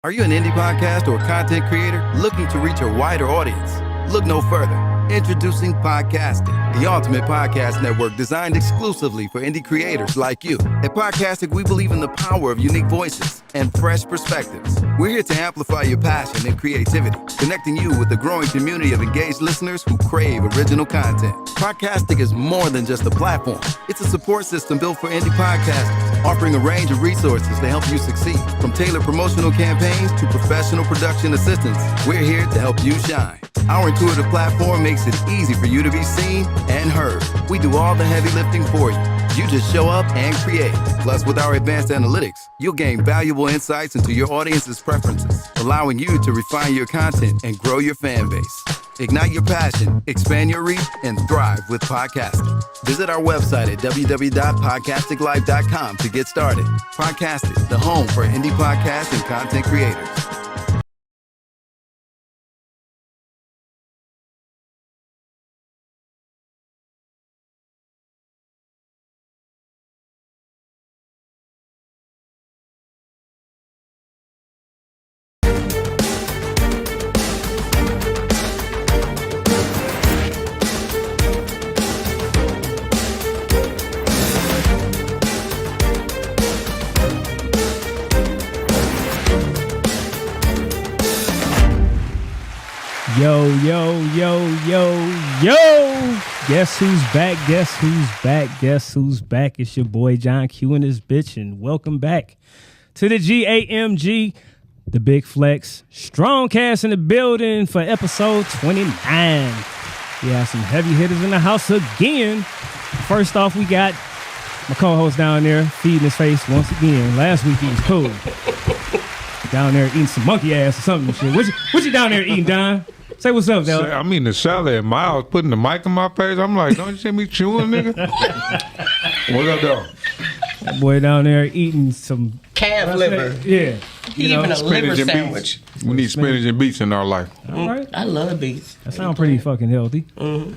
Are you an indie podcast or content creator looking to reach a wider audience? Look no further. Introducing Podcastic, the ultimate podcast network designed exclusively for indie creators like you. At Podcastic, we believe in the power of unique voices and fresh perspectives. We're here to amplify your passion and creativity, connecting you with a growing community of engaged listeners who crave original content. Podcastic is more than just a platform. It's a support system built for indie podcasters, offering a range of resources to help you succeed. From tailored promotional campaigns to professional production assistance, we're here to help you shine. Our intuitive platform makes it easy for you to be seen and heard. We do all the heavy lifting for you. You just show up and create. Plus, with our advanced analytics, you'll gain valuable insights into your audience's preferences, allowing you to refine your content and grow your fan base. Ignite your passion, expand your reach, and thrive with podcasting. Visit our website at www.podcasticlife.com to get started. Podcastic, the home for indie podcasts and content creators. Yo, yo, yo, yo, yo. Guess who's back? Guess who's back? Guess who's back? It's your boy John Q and this bitch, and welcome back to the G.A.M.G, the Big Flexxx Strongcast in the building for episode 29. We have some heavy hitters in the house again. First off, we got my co-host down there feeding his face once again. Last week he was cool. Down there eating some monkey ass or something. Shit. What you down there eating, Don? Say what's up, Dale. I'm eating the salad and Miles putting the mic in my face. I'm like, don't you see me chewing, nigga? What up, though? That boy down there eating some calf liver. Yeah. Even a liver sandwich. Beets. We need spinach and beets in our life. All right. I love beets. That sounds pretty fucking healthy. I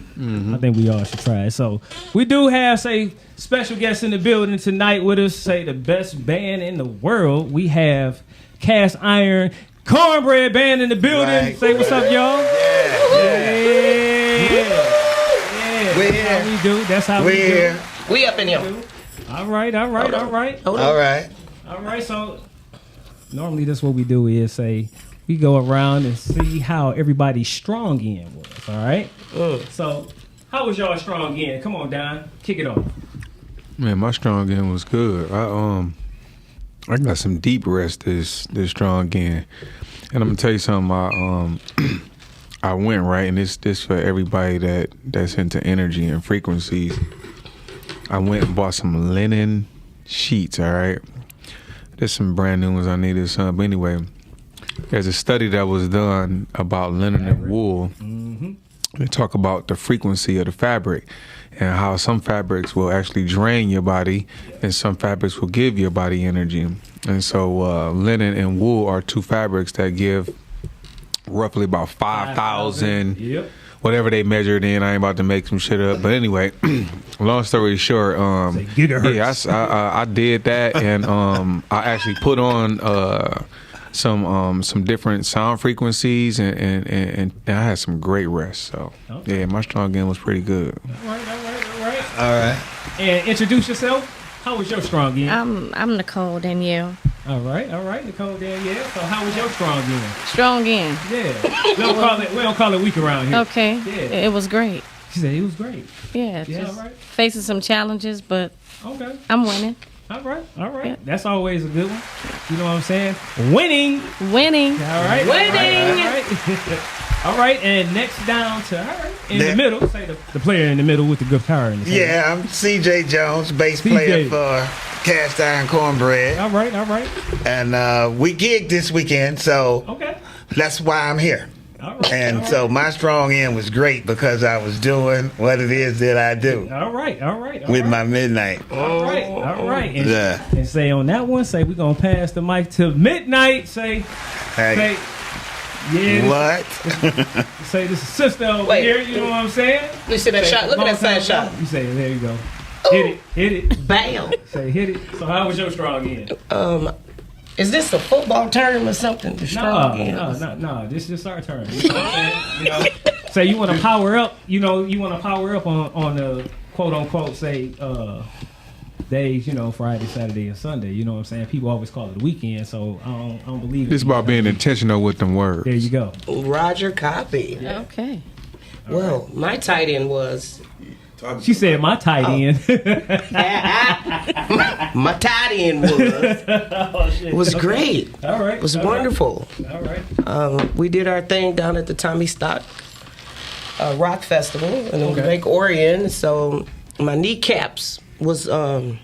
think we all should try it. So we do have, special guests in the building tonight with us. The best band in the world. We have Cast Iron Cornbread band in the building. Right. Say what's up, y'all. Yeah. We're That's how we do. That's how we do. We up in here. All right. All right. So normally that's what we do is we go around and see how everybody's strong in was. All right. So how was y'all strong in? Come on, Don. Kick it off. Man, my strong end was good. I got some deep rest this strong end. And I'm gonna tell you something, I went right, and this for everybody that's into energy and frequencies. I went and bought some linen sheets, all right? There's some brand new ones I needed some. But anyway, there's a study that was done about linen and wool. They talk about the frequency of the fabric and how some fabrics will actually drain your body and some fabrics will give your body energy. And so linen and wool are two fabrics that give roughly about 5,000, whatever they measured in. I ain't about to make some shit up. But anyway, long story short, I did that, and I actually put on some different sound frequencies, and I had some great rest. So yeah, my strong end was pretty good. All right. And introduce yourself. How was your strong end? I'm Nicole Danielle. All right, Nicole Danielle. So how was your strong end? Strong end. Yeah. We don't call it weak around here. Okay. Yeah. It was great. She said it was great. Yeah. Yeah. Just All right. facing some challenges, but Okay. I'm winning. All right. Yeah. That's always a good one. You know what I'm saying? Winning. Winning. All right. Winning. All right. All right. And next down to her in the middle. Say the player in the middle with the guitar in the center. Yeah, I'm C.J. Jones, bass player for Cast Iron Cornbread. All right. And we gigged this weekend, so that's why I'm here. All right. And so my strong end was great because I was doing what it is that I do. All right. With my midnight. All right. And say on that one, say we're going to pass the mic to Midnight. Say, yeah. What? Say this is sister over here, you know what I'm saying? You see that shot? Look at that side shot. You say, there you go. Hit it. Bam. Say, hit it. So how was your strong end? Is this a football term or something? No. This is just our turn. You know what I'm saying? You know, say you want to power up. You want to power up on the quote unquote say days. Friday, Saturday, and Sunday. You know what I'm saying? People always call it the weekend, so I don't believe it. It's about being intentional with them words. There you go. Roger, copy. Okay. Well, my tight end was. She said my tight end. My tight end was great. All right. It was wonderful. All right. We did our thing down at the Tommy Stock Rock Festival in Lake Orion. So my kneecaps was, tripping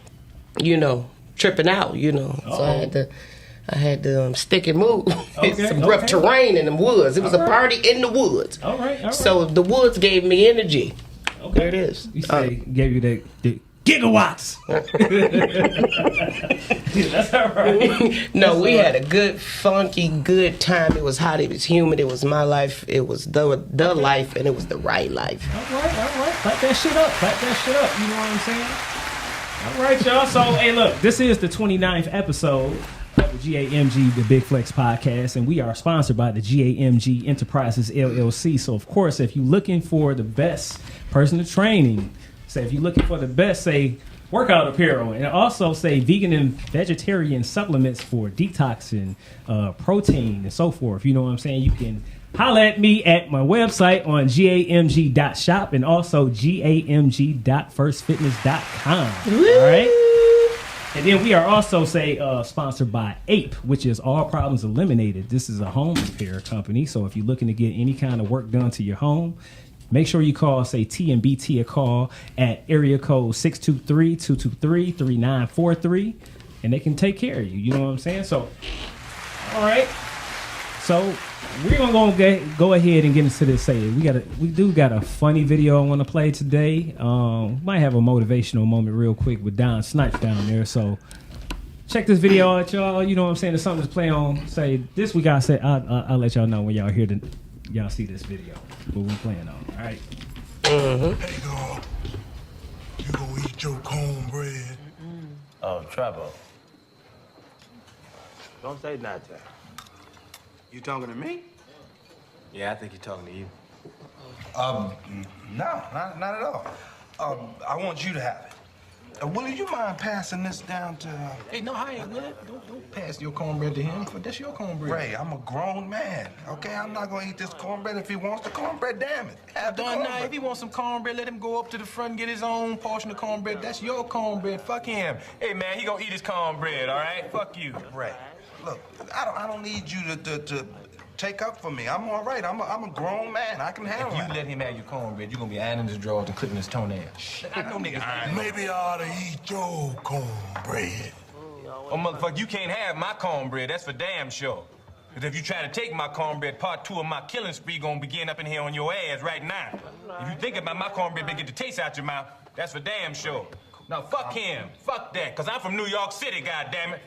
out. So I had to stick and move. It's some rough terrain in the woods. It was a party in the woods. All right. So the woods gave me energy. Okay. There it is. You say gave you the gigawatts. That's all right. No, we had a good, funky, good time. It was hot. It was humid. It was my life. It was the life, and it was the right life. All right. Clap that shit up. You know what I'm saying? All right, y'all. So, hey, look, this is the 29th episode of the G.A.M.G, the Big Flexx podcast, and we are sponsored by the G.A.M.G Enterprises LLC. So, of course, if you're looking for the best personal training, say if you're looking for the best, say, workout apparel, and also say vegan and vegetarian supplements for detoxing, protein, and so forth, you know what I'm saying? You can holla at me at my website on GAMG.shop and also GAMG.firstfitness.com. All right? And then we are also, sponsored by APE, which is All Problems Eliminated. This is a home repair company, so if you're looking to get any kind of work done to your home, make sure you call, say, TMBT a call at area code 623-223-3943, and they can take care of you. You know what I'm saying? So, all right. So we're gonna go ahead and get into this. We do got a funny video I want to play today. Might have a motivational moment real quick with Snipes down there. So check this video out, y'all. You know what I'm saying? There's something to play on. Say this week. I'll let y'all know when y'all y'all see this video. What we playing on? All right. Hey, God, you gonna eat your cornbread? Oh, Trevor. Don't say nothing. You talking to me? Yeah, I think he's talking to you. No, not at all. I want you to have it. Willie, you mind passing this down to... Hey, no, I ain't Willie. Don't pass your cornbread to him, for that's your cornbread. Ray, I'm a grown man, okay? I'm not gonna eat this cornbread. If he wants the cornbread, damn it. Have the cornbread. If he wants some cornbread, let him go up to the front and get his own portion of cornbread. That's your cornbread. Fuck him. Hey, man, he gonna eat his cornbread, all right? Fuck you. Ray, look, I don't need you to take up for me. I'm all right. I'm a grown man. I can handle it. If you let him have your cornbread, you're gonna be ironing his drawers and clipping his toenails. I know niggas iron. Maybe I ought to eat your cornbread. Oh, motherfucker, you can't have my cornbread. That's for damn sure. Because if you try to take my cornbread, part 2 of my killing spree gonna begin up in here on your ass right now. If you think about my cornbread, they get the taste out your mouth. That's for damn sure. Now, fuck him. Fuck that. Because I'm from New York City, goddammit.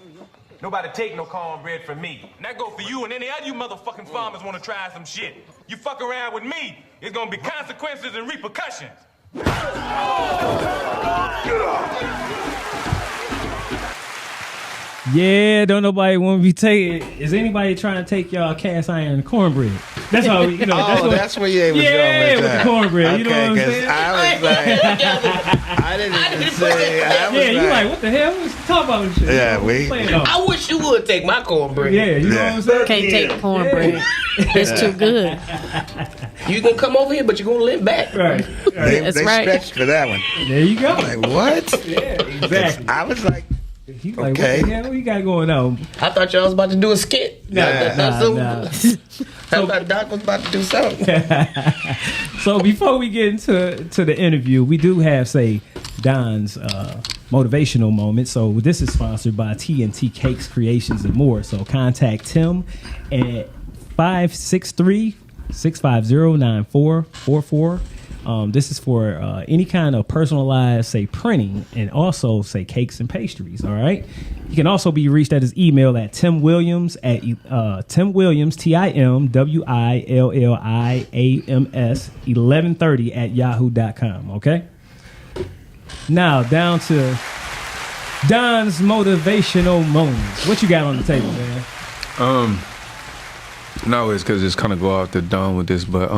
Nobody take no cornbread from me. And that go for you and any other you motherfucking farmers want to try some shit. You fuck around with me, it's gonna be consequences and repercussions. Get up! Yeah, don't nobody want to be taking. Is anybody trying to take y'all cast iron cornbread? That's how we, That's where you was going with the cornbread. Okay, you know what I'm saying? I was like, I didn't say. You like what the hell? Let's talk about this shit. Yeah, I wish you would take my cornbread. Yeah, you know what I'm saying? Can't take cornbread. It's too good. You gonna come over here, but you're gonna limp back. Right. They That's right. stretched for that one. There you go. Like what? Yeah, exactly. I was like, He like, okay. what the hell you got going on? I thought y'all was about to do a skit. Nah. I thought Doc was about to do something. So before we get into the interview, we do have, Don's motivational moment. So this is sponsored by TNT Cakes, Creations, and More. So contact Tim at 563-650-9444. This is for any kind of personalized, printing, and also, cakes and pastries, all right? You can also be reached at his email at timwilliams, TimWilliams, 1130 at yahoo.com, okay? Now, down to Don's motivational moments. What you got on the table, man? No, it's because it's kind of go off the dome with this, but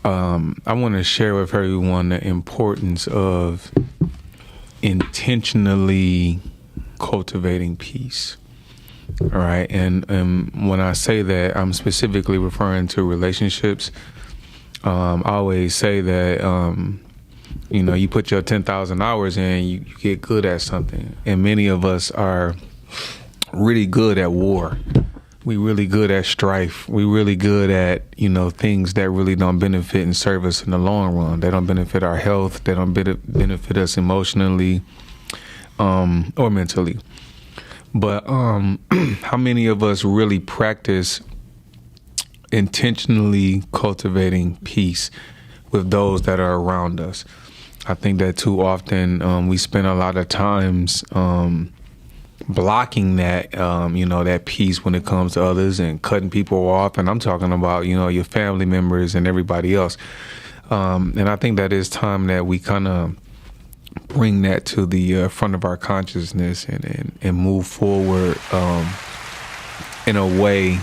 I want to share with everyone the importance of intentionally cultivating peace. All right, and when I say that, I'm specifically referring to relationships. I always say that you put your 10,000 hours in, you get good at something, and many of us are really good at war. We really good at strife. We really good at, things that really don't benefit and serve us in the long run. They don't benefit our health. They don't benefit us emotionally or mentally. But how many of us really practice intentionally cultivating peace with those that are around us? I think that too often we spend a lot of times blocking that, that peace when it comes to others and cutting people off. And I'm talking about, your family members and everybody else. And I think that it's time that we kind of bring that to the front of our consciousness and move forward in a way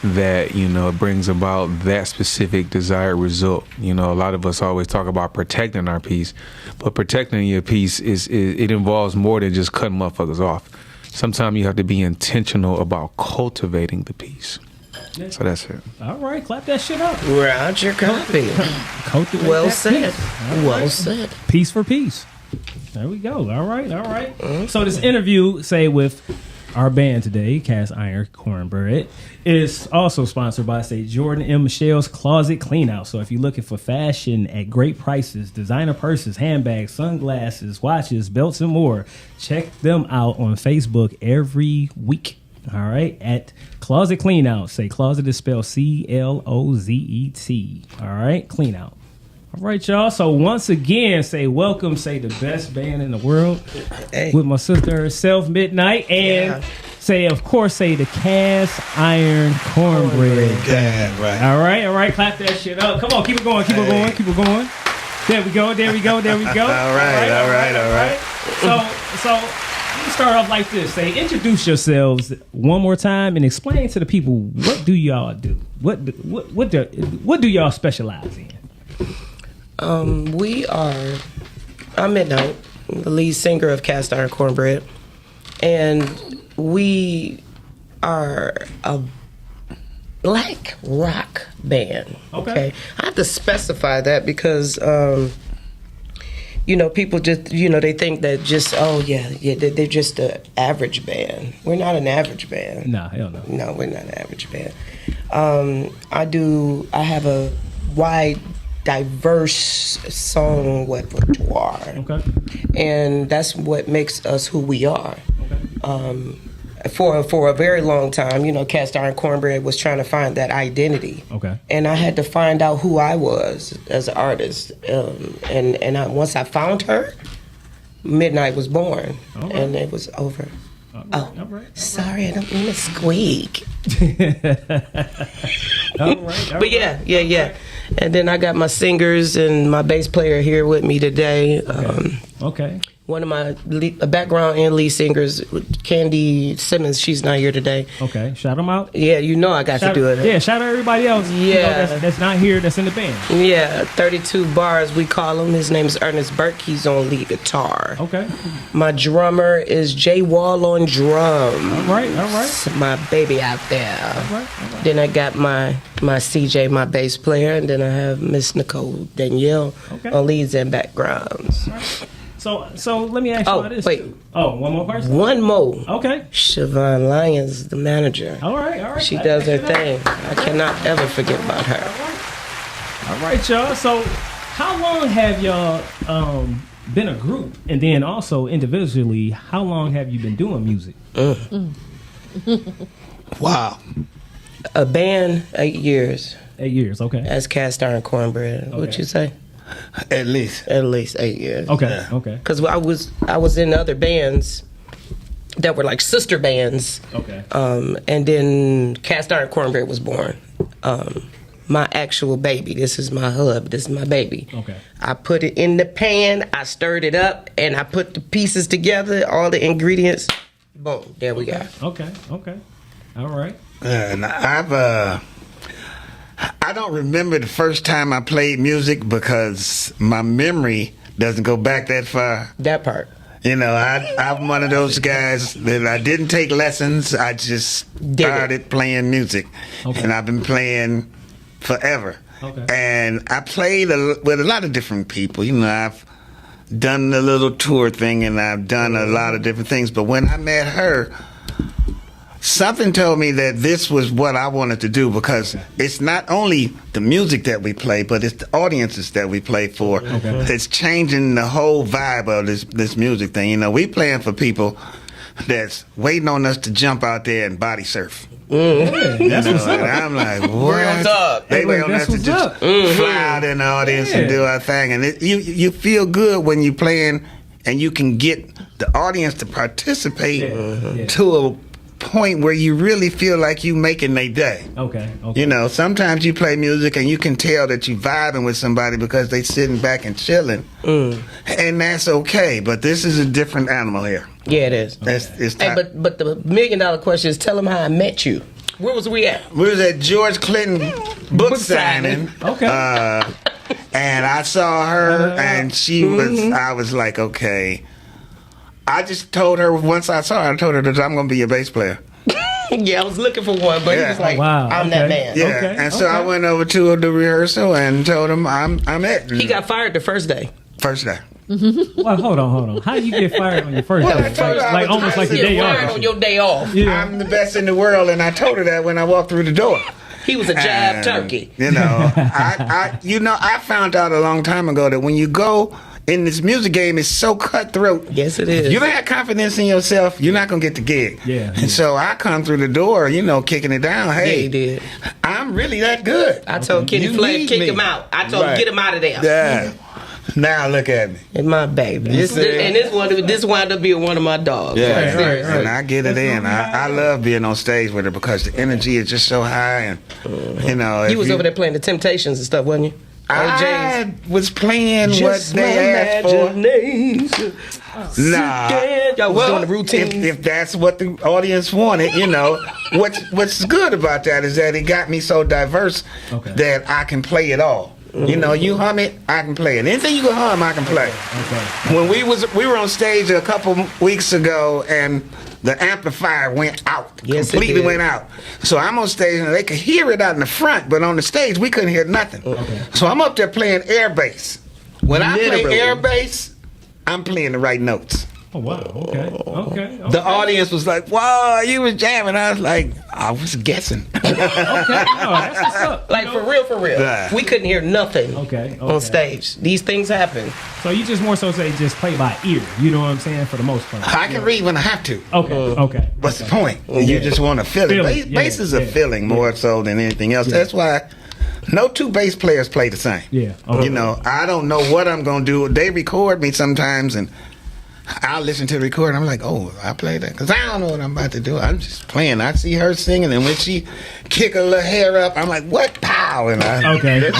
that, brings about that specific desired result. A lot of us always talk about protecting our peace, but protecting your peace it involves more than just cutting motherfuckers off. Sometimes you have to be intentional about cultivating the peace. Yeah. So that's it. All right, clap that shit up. Roger copy. Cultivate well that said. peace. Well right. said. Peace for peace. There we go. All right. So this interview, with our band today, Cast Iron Cornbread, is also sponsored by, Jordan M. Michelle's Closet Cleanout. So if you're looking for fashion at great prices, designer purses, handbags, sunglasses, watches, belts, and more, check them out on Facebook every week. All right, at Closet Cleanout. Closet is spelled CLOZET. All right, Cleanout. All right, y'all. So once again, welcome, the best band in the world, with my sister herself, Midnight, and of course, the Cast Iron Cornbread. Yeah, right. All right. Clap that shit up. Come on, keep it going. Keep it going. There we go. All right. So let's start off like this. Introduce yourselves one more time and explain to the people, what do y'all do? What do y'all specialize in? I'm Midnight, the lead singer of Cast Iron Cornbread, and we are a black rock band. Okay. I have to specify that because people just, they think that they're just an average band. We're not an average band. No, hell no. No, we're not an average band. I have a wide, diverse song repertoire. Okay. And that's what makes us who we are. Okay. For a very long time, Cast Iron Cornbread was trying to find that identity. Okay. And I had to find out who I was as an artist. Once I found her, Midnight was born. Right. And it was over. All right. Sorry, I don't mean to squeak. All right. But yeah. And then I got my singers and my bass player here with me today. Okay. One of my background and lead singers, Candy Simmons, she's not here today. Okay, shout them out. Yeah, I got to do it. Yeah, shout out everybody else. Yeah, that's not here. That's in the band. Yeah, 32 bars we call him. His name is Ernest Burke. He's on lead guitar. Okay. My drummer is Jay Wall on drum. All right. My baby out there. All right. Then I got my CJ, my bass player, and then I have Miss Nicole Danielle on leads and backgrounds. All right. So let me ask you about this. Wait. Oh, one more person? One more. Okay. Siobhan Lyons, the manager. All right. She does her thing. I cannot ever forget about her. All right, y'all. So how long have y'all been a group? And then also individually, how long have you been doing music? Wow. A band, 8 years. 8 years, okay. As Cast Iron Cornbread. What'd you say? At least 8 years. Okay, yeah. Okay. Because I was in other bands that were like sister bands. Okay. And then Cast Iron Cornbread was born. my actual baby. This is my hub. This is my baby. Okay. I put it in the pan. I stirred it up, and I put the pieces together, all the ingredients. Boom. There we go. Okay. All right. And I don't remember the first time I played music because my memory doesn't go back that far. That part. You know, I'm one of those guys that I didn't take lessons. I just started playing music. Okay. And I've been playing forever. Okay. And I played with a lot of different people. You know, I've done the little tour thing and I've done a lot of different things. But when I met her, something told me that this was what I wanted to do because it's not only the music that we play, but it's the audiences that we play for. Okay. It's changing the whole vibe of this music thing. You know, we playing for people that's waiting on us to jump out there and body surf. That's what's up. And I'm like, what? They wait on us to just fly out in the audience and do our thing. And you feel good when you're playing and you can get the audience to participate to a point where you really feel like you making their day. Okay. You know, sometimes you play music and you can tell that you vibing with somebody because they sitting back and chilling, and that's okay. But this is a different animal here. Yeah, it is. Hey, but the $1 million question is, tell them how I met you. Where was we at? We was at George Clinton book signing. Okay. And I saw her, and she was. I was like, okay. I just told her once I saw her, I told her that I'm going to be your bass player. Yeah, I was looking for one, but he was like, I'm that man. Yeah, and so I went over to the rehearsal and told him I'm it. He got fired the first day. First day. Well, hold on. How you get fired on your first day? Like almost like the day off. Fired on your day off. Yeah. I'm the best in the world, and I told her that when I walked through the door. He was a jab turkey. You know, I found out a long time ago that when you go in this music game, it's so cutthroat. Yes, it is. If you don't have confidence in yourself, you're not gonna get the gig. Yeah. And so I come through the door, you know, kicking it down. Hey, Yeah, he did. I'm really that good. I told Kenny You Flame, need kick me. him out. I told him, get him out of there. Yeah. Now look at me. And my baby. Yes, And this wound up being one of my dogs. Yeah, Like, seriously. and I get it in. I love being on stage with her because the energy is just so high, and you know. You was over there playing the Temptations and stuff, wasn't you? I was playing Just what they asked for. imagination. Nah, Y'all was doing the routine. If that's what the audience wanted, you know, what's good about that is that it got me so diverse that I can play it all. You know, you hum it, I can play it. Anything you can hum, I can play. When we were on stage a couple weeks ago, and the amplifier went out. Yes, Completely went out. So I'm on stage, and they could hear it out in the front, but on the stage, we couldn't hear nothing. So I'm up there playing air bass. When I play air bass, I'm playing the right notes. Oh, wow. Okay. The audience was like, "Wow, you was jamming." I was like, "I was guessing." Okay. No, that's what's up. Like, for real. Yeah. We couldn't hear nothing Okay. on stage. These things happen. So you just more so say just play by ear. You know what I'm saying? For the most part. I can read when I have to. Okay. What's the point? You just want to feel it. Feel it. Bass is a feeling more so than anything else. That's why no two bass players play the same. Yeah. You know, I don't know what I'm going to do. They record me sometimes, and I'll listen to the record. I'm like, oh, I play that because I don't know what I'm about to do. I'm just playing. I see her singing, and when she kick her little hair up, I'm like, what pow? And that's good.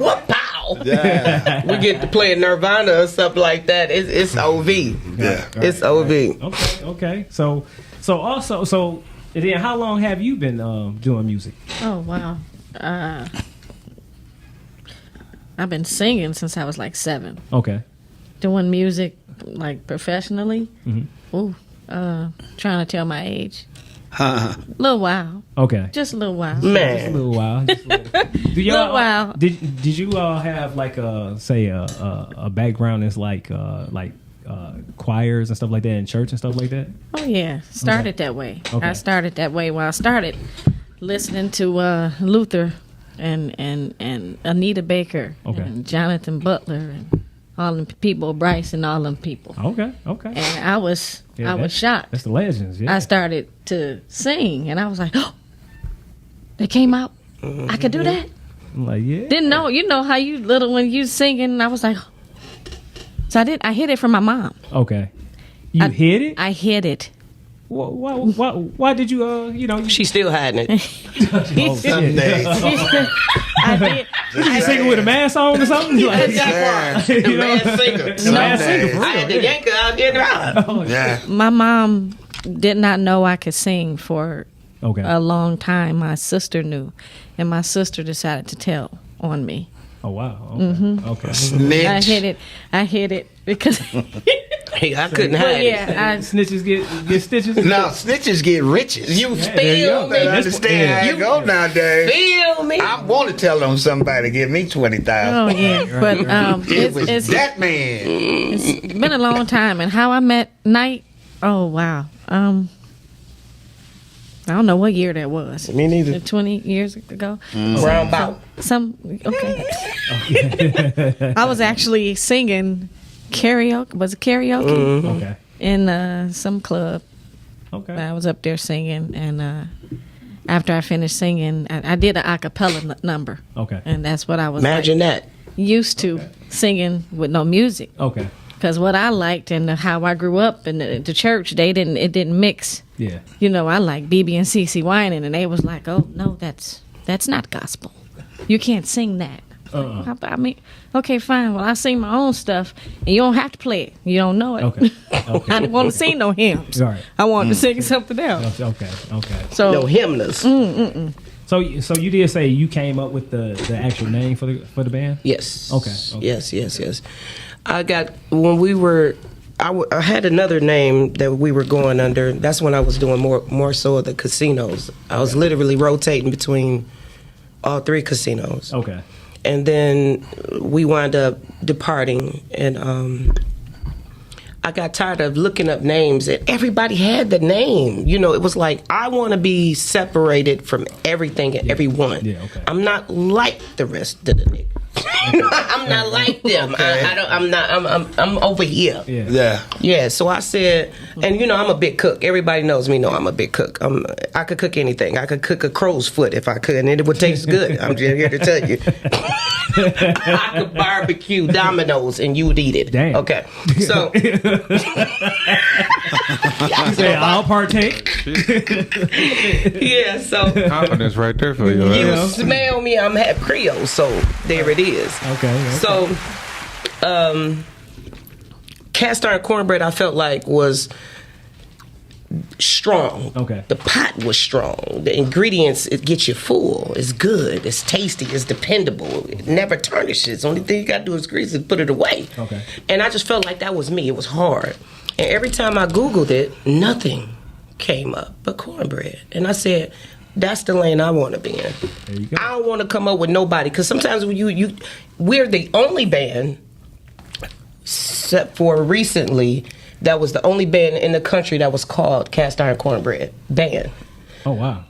What pow? Yeah. We get to play Nirvana or something like that. It's OV. Yeah. It's OV. Okay. So and then how long have you been doing music? Oh, wow. I've been singing since I was like 7. Okay. Doing music like professionally. Ooh, trying to tell my age. Little while. Okay. Just a little while. Just a little while. Do y'all, little while. Did you all have like a background as like choirs and stuff like that in church and stuff like that? Oh yeah, started that way. Okay. I started that way. Well, I started listening to Luther and Anita Baker and Jonathan Butler and all them people, Bryce and all them people. Okay. And I was shocked. That's the legends. Yeah. I started to sing, and I was like, oh, they came out. I could do that. I'm like, yeah. Didn't know. You know how you little when you singing, and I was like, oh. So I hid it from my mom. Okay. You hid it? I hid it. Why did you, She's still hiding it. Some days. I did. You singing with a mask on or something? Like, The masked singer. the masked singer, for I had to real. yank her out there. Yeah. My mom did not know I could sing for Okay. a long time. My sister knew, and my sister decided to tell on me. Oh, wow. Okay. Okay. Snitch. I hid it because Hey, I couldn't but hide it. yeah, Snitches get stitches? No, snitches get riches. You there you feel go. me? I understand how it go nowadays. Feel me? I want to tell them somebody give me 20,000. oh yeah, but It was it's that man. it's been a long time. And how I met Knight, oh wow, I don't know what year that was. Me neither. 20 years ago. Round about. Okay. I was actually singing karaoke. Was it karaoke? Okay. In some club. Okay. I was up there singing, and after I finished singing, I did an a cappella number. Okay. And that's what I was Imagine that. used to singing with no music. Okay. Because what I liked and how I grew up in the church, it didn't mix. Yeah. I like BB and CC whining, and they was like, "Oh no, that's not gospel. You can't sing that." I mean, okay, fine. Well, I sing my own stuff, and you don't have to play it. You don't know it. Okay. I didn't want to sing no hymns. Right. I wanted to sing something else. Okay. So No hymners. So you did say you came up with the actual name for the band? Yes. Okay. Yes. I got when we were. I had another name that we were going under. That's when I was doing more so of the casinos. I was literally rotating between all three casinos. Okay. And then we wound up departing, and I got tired of looking up names, and everybody had the name. It was like, I want to be separated from everything and everyone. Yeah, okay. I'm not like the rest of the niggas. I'm not like them. I'm over here. Yeah. Yeah, so I said, and I'm a big cook. Everybody knows me, I'm a big cook. I could cook anything. I could cook a crow's foot if I could, and it would taste good. I'm just here to tell you. I could barbecue Domino's and you would eat it. Damn. Okay, so I'll partake. yeah, so Confidence right there for you. you Right? smell me, I'm half Creole, so there it is. Okay. So, cast iron cornbread, I felt like was strong. Okay. The pot was strong. The ingredients, it gets you full. It's good. It's tasty. It's dependable. It never tarnishes. Only thing you got to do is grease it and put it away. Okay. And I just felt like that was me. It was hard. And every time I Googled it, nothing came up but cornbread. And I said, that's the lane I want to be in. There you go. I don't want to come up with nobody, because sometimes when we're the only band, except for recently, that was the only band in the country that was called Cast Iron Cornbread Band. Oh wow.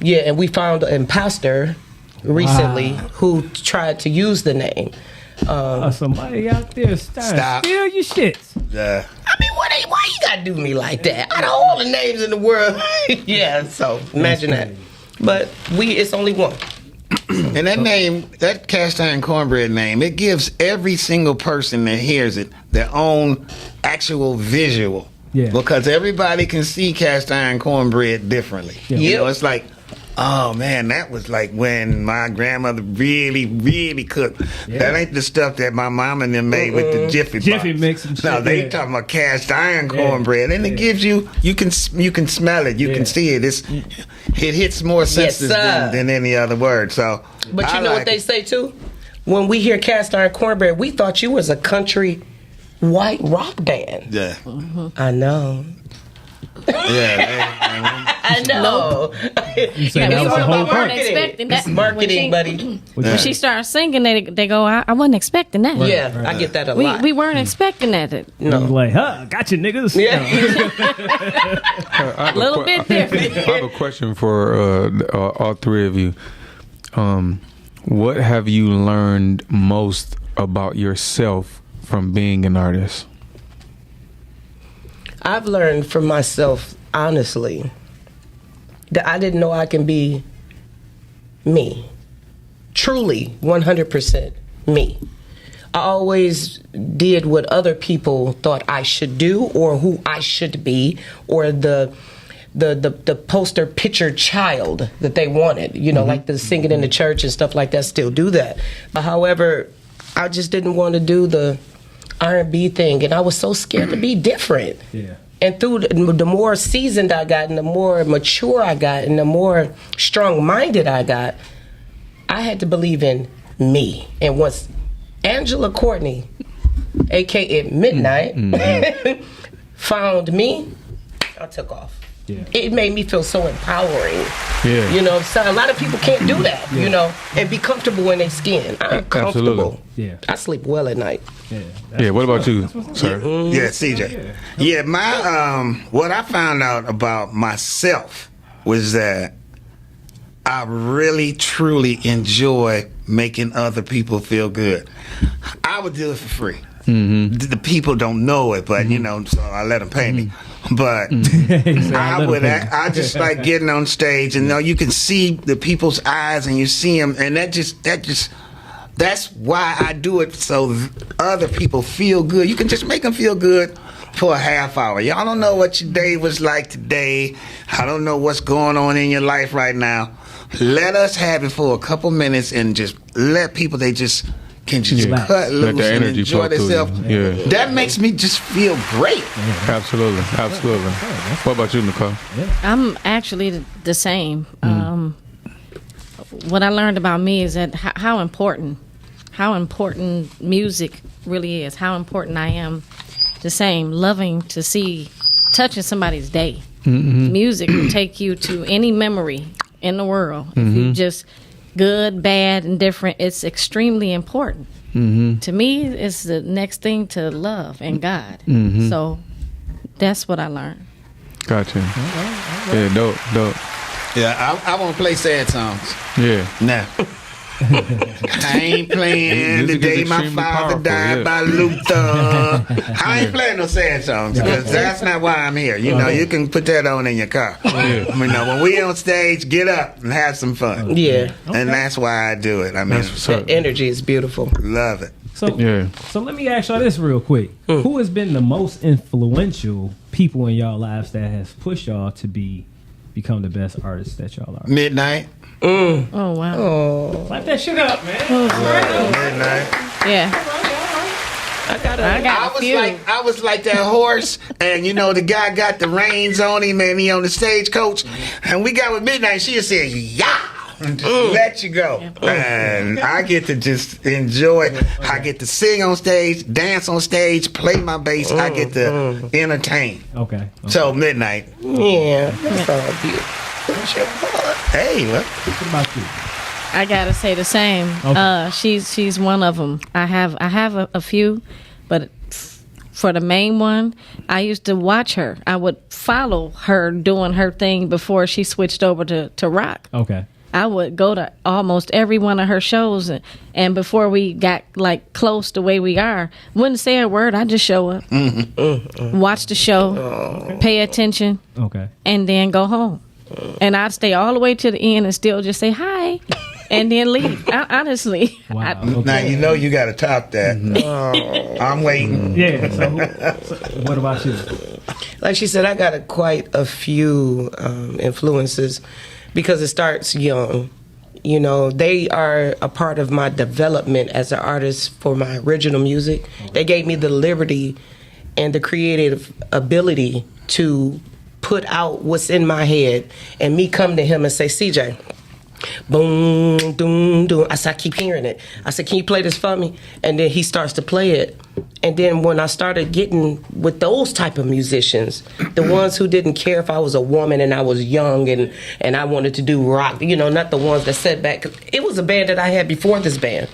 Yeah, and we found an imposter recently who tried to use the name. Somebody out there Stop. steal your shit. Yeah. I mean, why you gotta do me like that? Out of all the names in the world, yeah. So imagine that. But it's only one. And that name, that cast iron cornbread name, it gives every single person that hears it their own actual visual. Yeah. Because everybody can see cast iron cornbread differently. Yeah. You know, it's like, oh man, that was like when my grandmother really, really cooked. Yeah. That ain't the stuff that my mom and them made with the Jiffy Jiffy Pops. mix and shit. No, they yeah. talking about cast iron cornbread, and it gives you can smell it, you can see it. It hits more senses than any other word. So, But I you know like what they it. say too? When we hear Cast Iron Cornbread, we thought you was a country white rock band. Yeah, I know. yeah. I know. You say that was the whole weren't part. expecting that. It's marketing, When she- buddy. When she started singing, they go, I wasn't expecting that. Yeah, I get that a lot. We weren't expecting that. No. Like, gotcha, niggas. Yeah. I have A little bit different. I have a question for all three of you. What have you learned most about yourself from being an artist? I've learned from myself, honestly, that I didn't know I can be me. Truly, 100% me. I always did what other people thought I should do or who I should be or the poster picture child that they wanted, like the singing in the church and stuff like that. Still do that. However, I just didn't want to do the R&B thing, and I was so scared to be different. Yeah. And through the more seasoned I got and the more mature I got and the more strong-minded I got, I had to believe in me. And once Angela Courtney, a.k.a. Midnight, found me, I took off. Yeah. It made me feel so empowering. Yeah. So a lot of people can't do that, and be comfortable in their skin. I'm comfortable. Yeah. I sleep well at night. Yeah. What about you, sir? Yeah, CJ. Yeah, my what I found out about myself was that I really truly enjoy making other people feel good. I would do it for free. The people don't know it, but so I let them pay me. But I just like getting on stage, and you can see the people's eyes, and you see them, and that's why I do it, so other people feel good. You can just make them feel good for a half hour. Y'all don't know what your day was like today. I don't know what's going on in your life right now. Let us have it for a couple minutes and just let people, they just can just cut loose and enjoy themselves. Yeah. That makes me just feel great. Absolutely. What about you, Nicole? I'm actually the same. What I learned about me is that how important music really is. How important I am. The same, loving to see, touching somebody's day. Music will take you to any memory in the world. If you just good, bad, and different, it's extremely important. To me, it's the next thing to love and God. So that's what I learned. Gotcha. Yeah, dope. Yeah, I won't play sad songs. Yeah. Nah. I ain't playing The Day My Father Died by Luther. I ain't playing no sad songs because that's not why I'm here. You can put that on in your car. When we on stage, get up and have some fun. Yeah. And that's why I do it. I mean, the energy is beautiful. Love it. So let me ask y'all this real quick. Who has been the most influential people in y'all lives that has pushed y'all to become the best artists that y'all are? Midnight. Oh, wow. Oh. Clap that shit up, man. Midnight. Yeah. I was like that horse, and the guy got the reins on him, and he on the stagecoach, and we got with Midnight. She said, "Yeah." Let you go. And I get to just enjoy. I get to sing on stage, dance on stage, play my bass. I get to entertain. Okay. So Midnight. Yeah, that's all beautiful. Hey, what about you? I gotta say the same. Okay. She's one of them. I have a few, but for the main one, I used to watch her. I would follow her doing her thing before she switched over to rock. Okay. I would go to almost every one of her shows, and before we got close the way we are, wouldn't say a word. I just show up, watch the show, pay attention, and then go home. And I'd stay all the way to the end and still just say hi, and then leave. Honestly, wow. Now you got to top that. I'm waiting. Yeah. So what about you? Like she said, I got quite a few influences. Because it starts young. They are a part of my development as an artist for my original music. They gave me the liberty and the creative ability to put out what's in my head, and me come to him and say, CJ, boom, doom, doom. I said, I keep hearing it. I said, can you play this for me? And then he starts to play it. And then when I started getting with those type of musicians, the ones who didn't care if I was a woman and I was young and I wanted to do rock, not the ones that sat back. It was a band that I had before this band.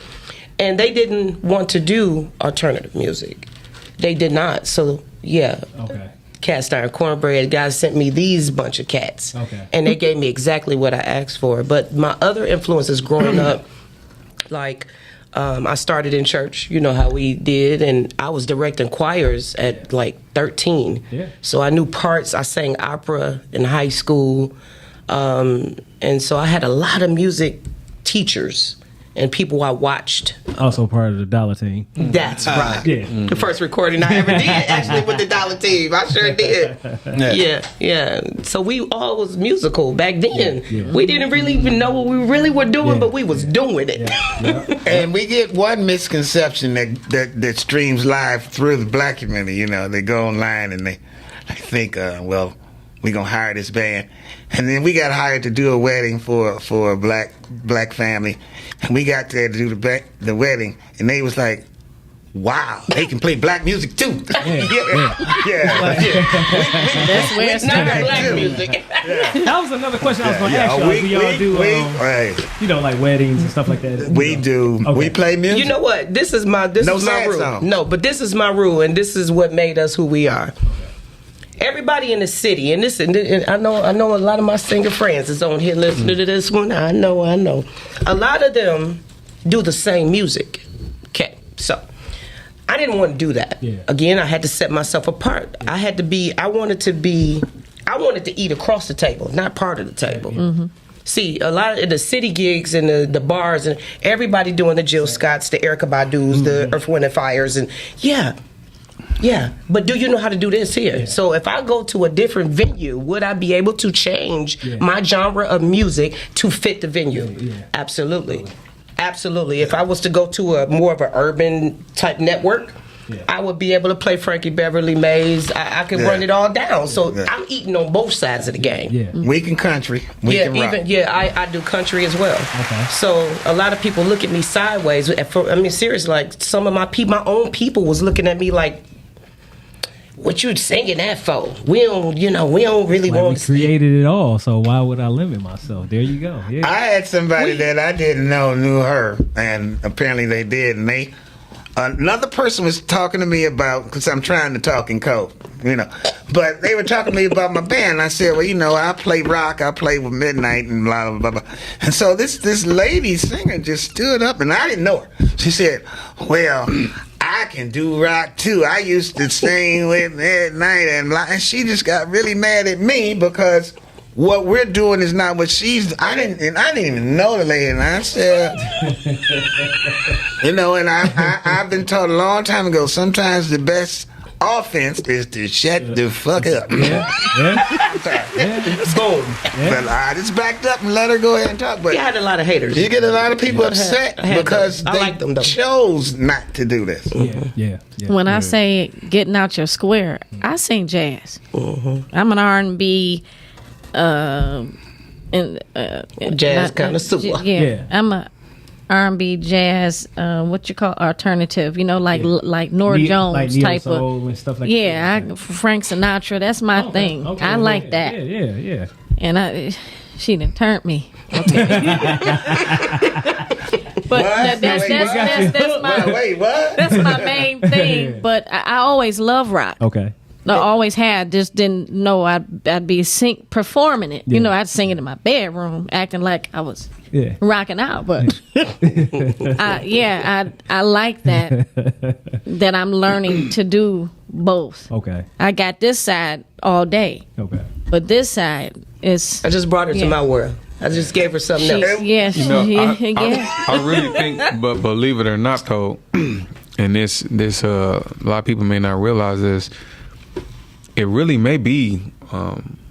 And they didn't want to do alternative music. They did not. So, yeah. Okay. Cast Iron Cornbread guys sent me these bunch of cats. Okay. And they gave me exactly what I asked for. But my other influences growing up, I started in church, how we did, and I was directing choirs at 13. Yeah. So I knew parts. I sang opera in high school. And so I had a lot of music teachers and people I watched. Also part of the Dollar Team. That's right. Yeah. The first recording I ever did, actually, with the Dollar Team. I sure did. Yeah. So we all was musical back then. Yeah. We didn't really even know what we really were doing, but we was doing it. And we get one misconception that streams live through the black community. You know, they go online and they think, well, we're gonna hire this band, and then we got hired to do a wedding for a black family, and we got there to do the wedding, and they was like, wow, they can play black music too. That's where it's Not not black music. That was another question I was going to ask y'all. Do y'all do, you know, like weddings and stuff like that? We do. Okay. We play music. You know what? This is my rule. Song. No, but this is my rule, and this is what made us who we are. Everybody in the city, and I know a lot of my singer friends is on here listening to this one. I know. A lot of them do the same music. Okay, so I didn't want to do that. Yeah. Again, I had to set myself apart. I wanted to eat across the table, not part of the table. Mm-hmm. See, a lot of the city gigs and the bars and everybody doing the Jill Scotts, the Erykah Badu's, the Earth, Wind and Fires, and yeah, but do you know how to do this here? Yeah. So if I go to a different venue, would I be able to change my genre of music to fit the venue? Yeah. Absolutely. If I was to go to a more of an urban type network, I would be able to play Frankie Beverly Mays. I could run it all down. So I'm eating on both sides of the game. Yeah. We can country. We can rock. I do country as well. Okay. So a lot of people look at me sideways. Seriously, like some of my own people was looking at me like, what you singing that for? We don't really Like want we to created it all, so why would I limit myself? There you go. Yeah. I had somebody that I didn't know knew her, and apparently they did. And another person was talking to me about, because I'm trying to talk in code, but they were talking to me about my band. I said, well, I play rock, I play with Midnight, and blah blah blah blah. And so this lady singer just stood up, and I didn't know her. She said, well, I can do rock too. I used to sing with Midnight and she just got really mad at me because what we're doing is not what she's. I didn't even know the lady, and I said, and I've been told a long time ago. Sometimes the best offense is to shut the fuck up. Boom. But I just backed up and let her go ahead and talk. But you had a lot of haters. You get a lot of people upset because they chose not to do this. Yeah. When I say getting out your square, I sing jazz. I'm an R&B, jazz kind of super. I'm a R&B, jazz, what you call alternative, like Nora Jones like type soul of and stuff like that. Frank Sinatra, that's my thing. I like that. Yeah. And she done turned me. Okay. But that's my main thing. But I always love rock. Okay. I always had, just didn't know I'd be performing it. Yeah. I'd sing it in my bedroom, acting like I was rocking out. But I like that I'm learning to do both. Okay. I got this side all day. Okay. But this side is. I just brought her to my world. I just gave her something else. I really think, but believe it or not, though, and this a lot of people may not realize this. It really may be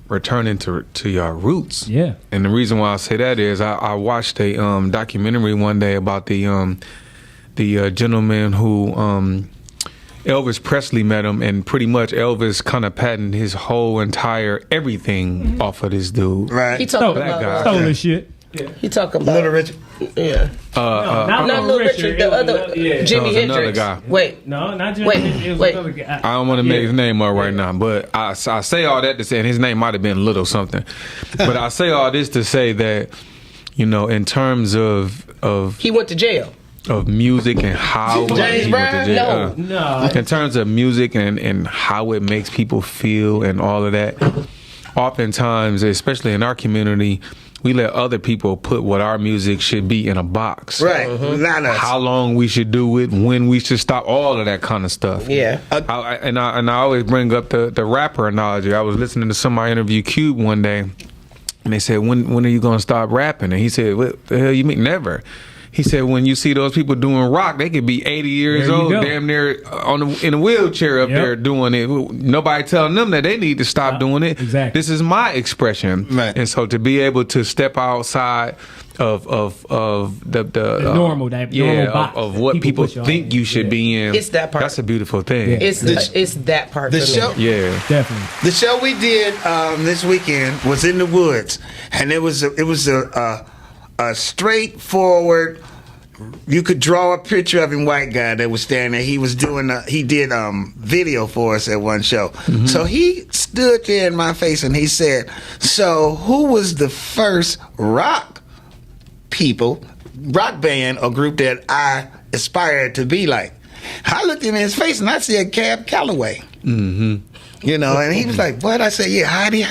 returning to your roots. Yeah. And the reason why I say that is I watched a documentary one day about the gentleman who Elvis Presley met him, and pretty much Elvis kind of patented his whole entire everything off of this dude. Right. He talking about stole his shit. Yeah. He talking about Little Richard. Yeah. not Little Richard. The other Jimi Hendrix. Another guy. Wait. No, not Jimi Hendrix. It was another guy. I don't want to make his name up right now, but I say all that to say, and his name might have been Little something, but I say all this to say that, in terms of he went to jail. Of music and how James Brown? No. In terms of music and how it makes people feel and all of that, oftentimes, especially in our community, we let other people put what our music should be in a box. Right. Not us. How long we should do it, when we should stop, all of that kind of stuff. Yeah. And I always bring up the rapper analogy. I was listening to somebody interview Cube one day, and they said, when are you going to stop rapping? And he said, what the hell you mean? Never. He said when you see those people doing rock, they could be 80 years old, damn near in a wheelchair up there doing it. Nobody telling them that they need to stop doing it. Exactly. This is my expression, right. And so to be able to step outside of the normal box of what people think you should be in. It's that part. That's a beautiful thing. It's that part. The for show, me. Yeah, definitely. The show we did this weekend was in the woods, and it was a straightforward. You could draw a picture of him, white guy that was standing there. He was doing he did video for us at one show. Mm-hmm. So he stood there in my face and he said, "So who was the first rock band or group that I aspired to be like?" I looked in his face and I said, Cab Calloway. Mm-hmm. You know, and he was like, "What?" I said, "Yeah, hidey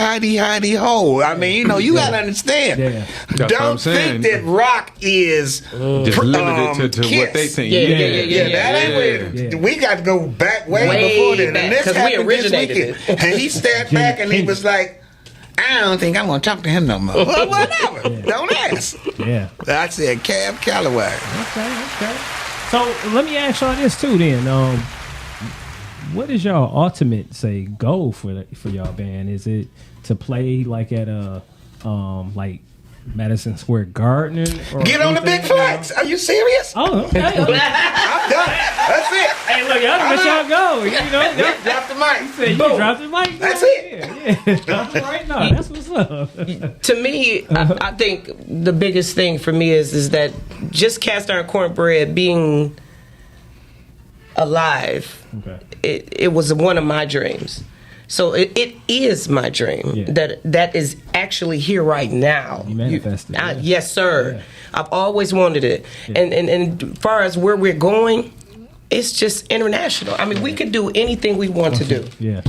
ho." I mean, you know, you gotta understand. Yeah. Don't think that rock is just limited to what they think. Yeah. That ain't where we got to go back way before then. And this happened this weekend. And he stepped back and he was like, "I don't think I'm gonna talk to him no more." Well, whatever. Don't ask. Yeah. I said, Cab Calloway. Okay. So let me ask y'all this too then. What is y'all ultimate goal for y'all band? Is it to play like at a like Madison Square Garden? Or get on the big Flexxx. Are you serious? Oh, okay. I'm done. That's it. Hey, look, y'all let y'all go. You know, drop the mic. You dropped the mic. That's it. Yeah. Right now, that's what's up. To me, I think the biggest thing for me is that just Cast Iron Cornbread being alive. Okay. It was one of my dreams. So it is my dream that is actually here right now. You manifested it. Yes, sir. Yeah. I've always wanted it. Yeah. And as far as where we're going, it's just international. I mean, we can do anything we want to do. Yeah.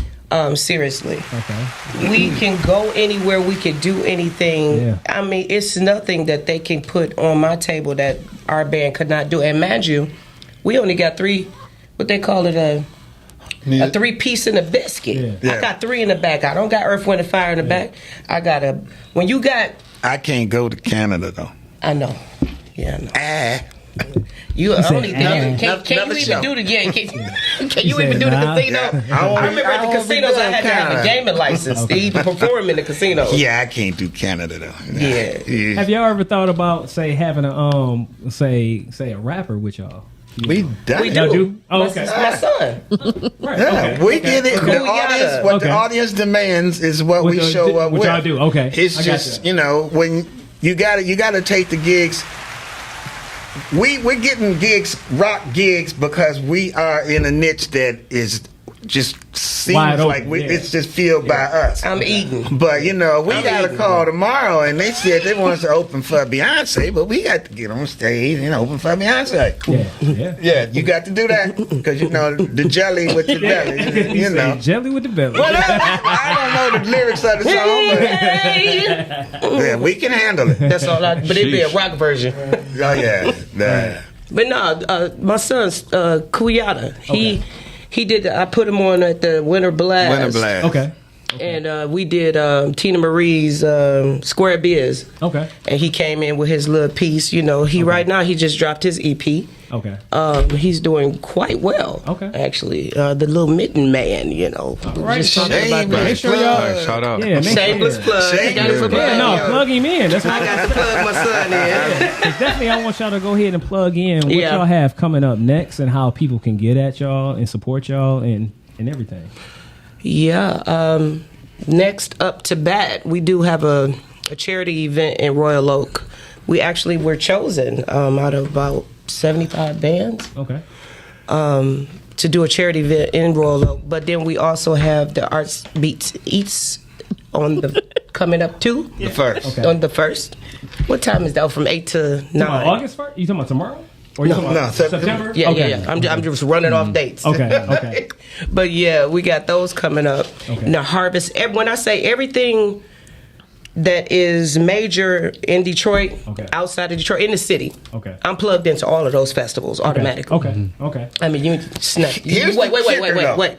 Seriously. Okay. We can go anywhere. We can do anything. Yeah. I mean, it's nothing that they can put on my table that our band could not do. And mind you, we only got 3, what they call it, a 3-piece in a biscuit. Yeah. I got 3 in the back. I don't got Earth, Wind, and Fire in the back. I got when you got... I can't go to Canada, though. I know. Yeah, I know. You only can you even do the Can you even do the casino? I remember at the casinos I had to have a gaming license to even perform in the casino. Yeah, I can't do Canada though. Yeah. Have y'all ever thought about having a say a rapper with y'all? We do. Oh, okay. My son. Right. Yeah, okay. we get it. Okay. The audience demands is what we show up with. What y'all do? Okay. It's just when you gotta take the gigs. We're getting gigs, rock gigs, because we are in a niche that is just seems like it's just filled by us. I'm eating. But, we got a call tomorrow, and they said they want us to open for Beyonce, but we got to get on stage and open for Beyonce. Yeah, you got to do that, because, the jelly with the belly, Jelly with the belly. Well, I don't know the lyrics of the song, but we can handle it. That's all but it'd be a rock version. Oh, yeah. But no, my son's Kuyata. He did. I put him on at the Winter Blast. Okay. And we did Tina Marie's Square Biz. Okay. And he came in with his little piece. Right now he just dropped his EP. Okay. He's doing quite well. Okay. Actually, the little mitten man. All right. Shameless plug. Shout out. Yeah, shameless plug. Plug him in. That's what I got to plug my son in. Definitely, I want y'all to go ahead and plug in what y'all have coming up next and how people can get at y'all and support y'all and everything. Yeah. Next up to bat, we do have a charity event in Royal Oak. We actually were chosen out of about 75 bands. Okay. To do a charity event in Royal Oak. But then we also have the Arts Beats Eats on the coming up too. The first. Okay. On the 1st. What time is that? From 8 to 9. August 1st? You talking about tomorrow? Or No, September? Yeah. I'm just running off dates. Okay. But yeah, we got those coming up. Okay. And the harvest. When I say everything that is major in Detroit, outside of Detroit, in the city, I'm plugged into all of those festivals automatically. Okay. I mean, you snap. Here's Wait.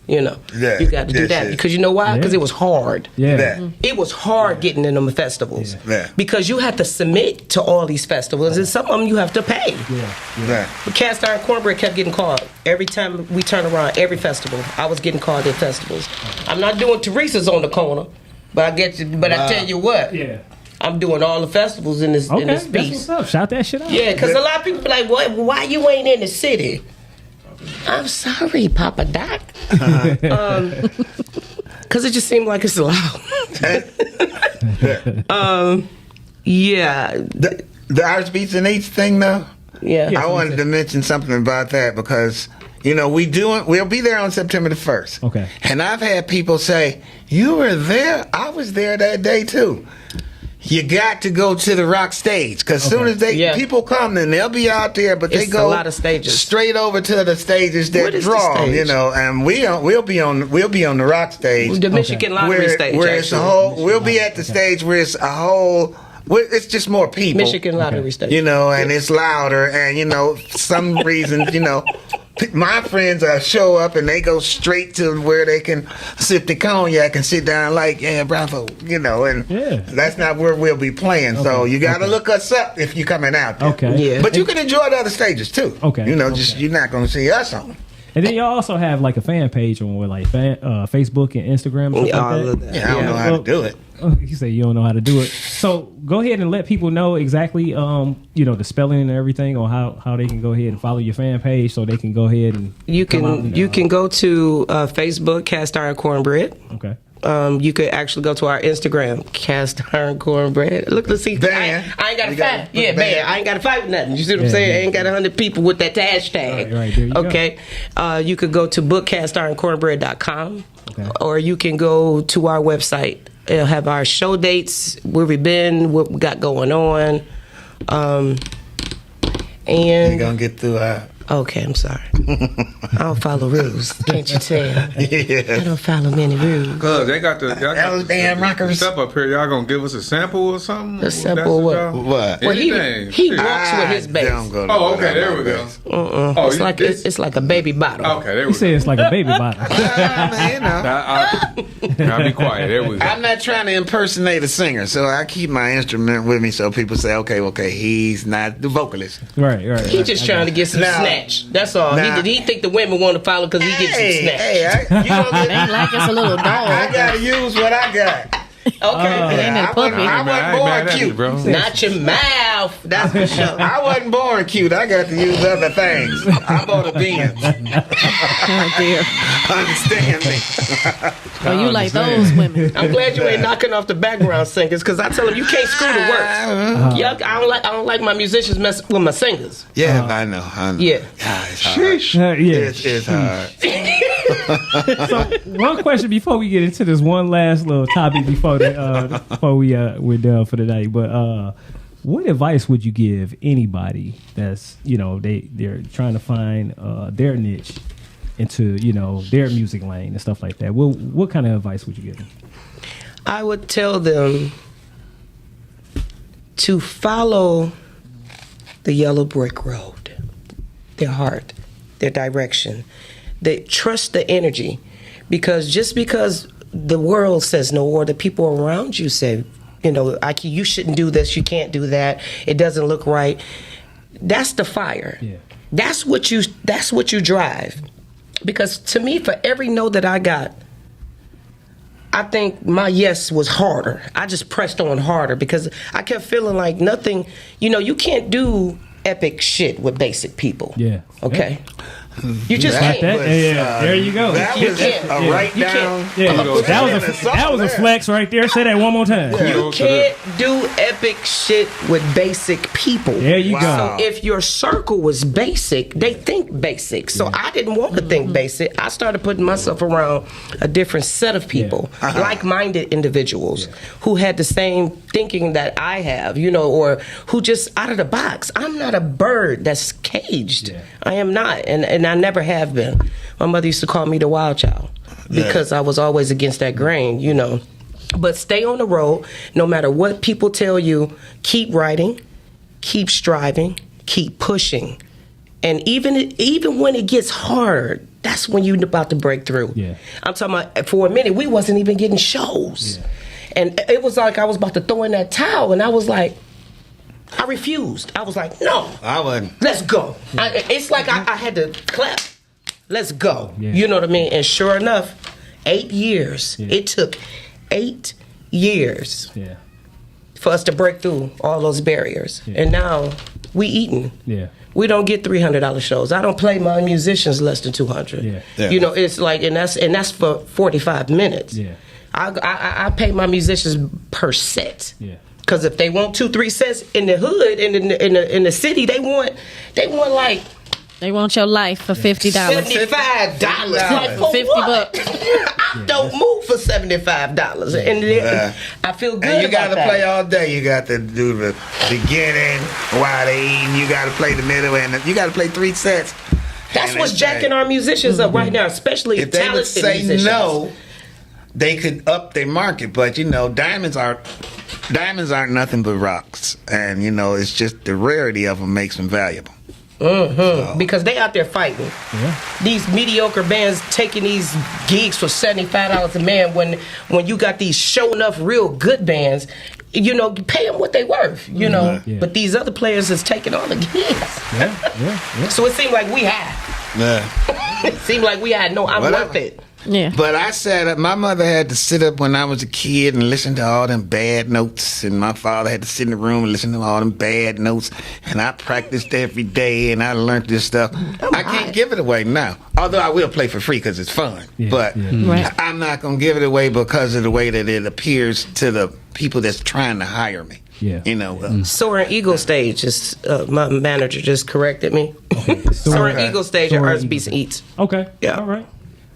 You know, Yeah, you got to do yes, that yes. because you know why? Because Yeah. it was hard. Yeah. It was hard getting in them festivals Yeah. because you had to submit to all these festivals, and some of them you have to pay. Yeah. But Cast Iron Cornbread kept getting called every time we turn around. Every festival, I was getting called at festivals. I'm not doing Teresa's on the corner, but I get you. But I tell you what, Yeah. I'm doing all the festivals in this Okay, in this that's piece. what's up. Shout that shit out. Yeah, because a lot of people be like, "What? Why you ain't in the city?" I'm sorry, Papa Doc. Because it just seemed like it's loud. Yeah. The Irish Beats and Eats thing, though. Yeah. I wanted to mention something about that because we'll be there on September the 1st. Okay. And I've had people say, "You were there? I was there that day too." You got to go to the rock stage because soon as people come, then they'll be out there, but they It's go a lot of stages. straight over to the stages that What is the draw them, stage? and we'll be on the rock stage, The Michigan Lottery stage, where it's a actually. whole. We'll be at the stage where it's a whole. It's just more people. Michigan Lottery stage. And it's louder, and some reasons, my friends show up and they go straight to where they can sip the cognac and sit down like, yeah, bravo, and that's not where we'll be playing. So you got to look us up if you're coming out there. Okay. Yeah. But you can enjoy the other stages too. Okay. Just you're not going to see us on. And then y'all also have like a fan page on Facebook and Instagram and stuff like that. Yeah, I don't know how to do it. You say you don't know how to do it. So go ahead and let people know exactly, the spelling and everything, or how they can go ahead and follow your fan page, so they can go ahead and You can go to Facebook, Cast Iron Cornbread. Okay. You could actually go to our Instagram, Cast Iron Cornbread. Look, let's see. I ain't got to fight. Yeah, man, I ain't got to fight with nothing. You see what I'm saying? I ain't got 100 people with that hashtag. Right, there you okay. You could go to bookcastironcornbread.com, Okay. or you can go to our website. It'll have our show dates, where we've been, what we got going on. You're And going to get through okay, I'm sorry. I don't follow rules. Can't you tell? Yeah. I don't follow many rules. Cause they got those damn rockers. Step up here. Y'all gonna give us a sample or something? A sample of what? y'all- What? Well, he Anything. walks with his bass. Don't go to Oh, okay. There we go. Oh, It's like it's like a baby bottle. Okay, there You we say go. it's like a baby bottle. I'll be quiet. There we go. I'm not trying to impersonate a singer, so I keep my instrument with me so people say, okay, he's not the vocalist. Right. He just trying to get some Now- snatch. That's all. now- He think the women want to follow because he gets some snatch. You gonna Ain't like it's a little dog. I gotta use what I got. Okay. Ain't it a puppy? I wasn't born cute. bro. Not your mouth. That's for sure. I wasn't born cute. I got to use other things. I bought a Benz. Oh, dear. Understand me. Oh, you like those women. I'm glad you ain't knocking off the background singers because I tell them you can't screw the words. Yeah, I don't like my musicians mess with my singers. Yeah, I know. Yeah. God, it's hard. It's hard. So one question before we get into this one last little topic before we're done for the night. But what advice would you give anybody that's they're trying to find their niche into their music lane and stuff like that? What kind of advice would you give them? I would tell them to follow the yellow brick road, their heart, their direction. They trust the energy, because just because the world says no, or the people around you say, you shouldn't do this, you can't do that, it doesn't look right. That's the fire. Yeah. That's what you drive. Because to me, for every no that I got, I think my yes was harder. I just pressed on harder because I kept feeling like nothing, you can't do epic shit with basic people. Yeah. Okay? You just Like can't. that? Yeah, there you go. That was a write You down. can't. Yeah, that was a flex right there. Say that one more time. You can't do epic shit with basic people. There you Wow. go. If your circle was basic, they think basic. So I didn't want to think basic. I started putting myself around a different set of people, like-minded individuals who had the same thinking that I have, or who just out of the box. I'm not a bird that's caged. Yeah. I am not, and I never have been. My mother used to call me the wild child because I was always against that grain, But stay on the road. No matter what people tell you, keep writing, keep striving, keep pushing. And even when it gets hard, that's when you're about to break through. Yeah. I'm talking about, for a minute, we wasn't even getting shows. Yeah. And it was like I was about to throw in that towel, and I was like, I refused. I was like, no. I wouldn't. Let's go. It's like I had to clap. Let's go. Yeah. You know what I mean? And sure enough, 8 years. Yeah. It took 8 years Yeah. for us to break through all those barriers. Yeah. And now we eating. Yeah. We don't get $300 shows. I don't play my musicians less than 200. Yeah. Yeah. You know, it's like, and that's for 45 minutes. Yeah. I pay my musicians per set. Yeah. Because if they want 2-3 sets in the hood, in the city, they want like They want your life for $50. $75. Like for $50 what? I don't move for $75, and I feel good. And you got to about play that. all day. You got to do the beginning while they eating. You got to play the middle, and you got to play 3 sets. That's And what's it's jacking our musicians up right now, especially If they would talented say musicians. no, they could up their market. But you know, diamonds aren't nothing but rocks, and you know, it's just the rarity of them makes them valuable. Because they out there fighting. Yeah. These mediocre bands taking these gigs for $75 a man when you got these show enough real good bands, you know, pay them what they worth, you know. Yeah. But these other players is taking all the gigs. Yeah. So it seemed like we had. Yeah. It seemed like we had no, I'm Whatever. worth it. Yeah. But I sat up. My mother had to sit up when I was a kid and listen to all them bad notes, and my father had to sit in the room and listen to all them bad notes. And I practiced every day, and I learned this stuff. I can't give it away now, although I will play for free because it's fun. Yeah, But yeah. Right. I'm not gonna give it away because of the way that it appears to the people that's trying to hire me. Yeah. You know. Soaring Eagle Stage is my manager just corrected me. Soaring Eagle Stage at Soaring Earth's Beats and Eagle. Eats. Okay. Yeah.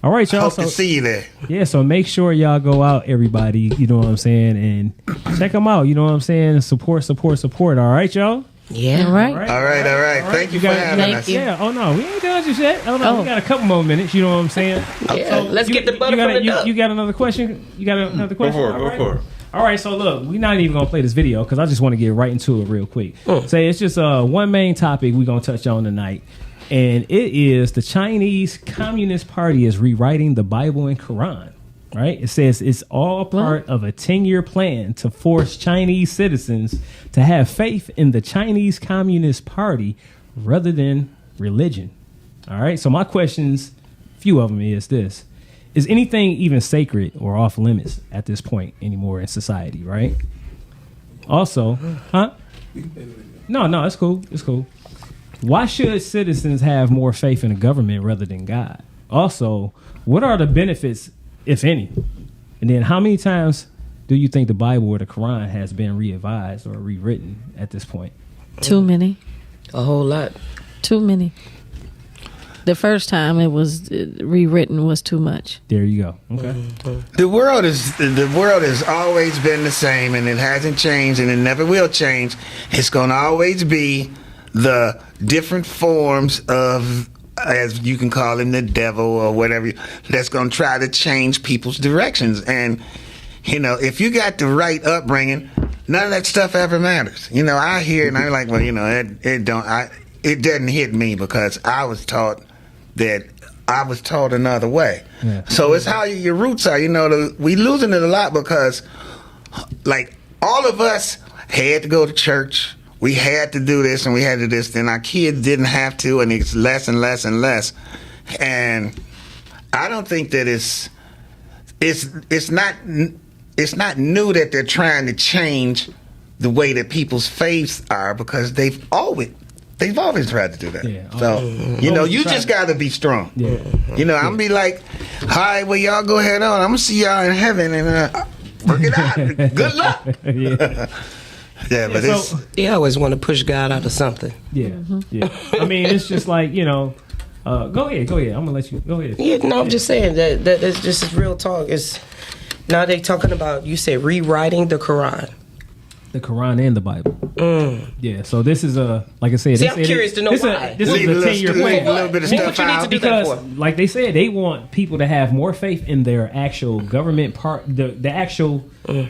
All right, y'all. Hope So, to see you there. yeah, so make sure y'all go out, everybody. You know what I'm saying, and check them out. You know what I'm saying. Support. All right, y'all. Yeah. All right. All right. Thank you for having Thank us. you. Yeah. Oh no, we ain't done just yet. Oh no, we got a couple more minutes. You know what I'm saying. Yeah. Let's get the butter you from the got, duck. you got another question? You got another question? Go for it. All right, so look, we're not even gonna play this video because I just want to get right into it real quick. Say it's just one main topic we're gonna touch on tonight, and it is the Chinese Communist Party is rewriting the Bible and Quran. Right? It says it's all part of a 10-year plan to force Chinese citizens to have faith in the Chinese Communist Party rather than religion. All right. So my questions, few of them, is this: is anything even sacred or off limits at this point anymore in society? Right. Also, No, it's cool. It's cool. Why should citizens have more faith in the government rather than God? Also, what are the benefits, if any? And then how many times do you think the Bible or the Quran has been revised or rewritten at this point? Too many. A whole lot. Too many. The first time it was rewritten was too much. There you go. Okay. The world has always been the same, and it hasn't changed, and it never will change. It's going to always be the different forms of, as you can call him, the devil or whatever, that's going to try to change people's directions. And you know, if you got the right upbringing, none of that stuff ever matters. You know, I hear it and I'm like, well, you know, it doesn't hit me because I was taught another way. Yeah. So it's how your roots are. You know, we losing it a lot because, like, all of us had to go to church. We had to do this and we had to do this. Then our kids didn't have to, and it's less and less and less. And I don't think that it's not new that they're trying to change the way that people's faiths are, because they've always tried to do that. Yeah. So, you know, you just got to be strong. Yeah. You know, I'm going to be like, all right, well, y'all go ahead on. I'm going to see y'all in heaven and work it out. Good luck. Yeah. Yeah, but So- You always want to push God out of something. Yeah. Yeah. I mean, it's just like, you know, go ahead. I'm going to let you go ahead. Yeah, no, I'm just saying that it's just real talk. It's now they talking about, you said rewriting the Quran. The Quran and the Bible. Yeah, so this is like I said. See, they I'm said curious to know why. This is Leave a a little 10-year leave plan. a little bit of What stuff you need to out. do that Because, for? like they said, they want people to have more faith in their actual government part, the actual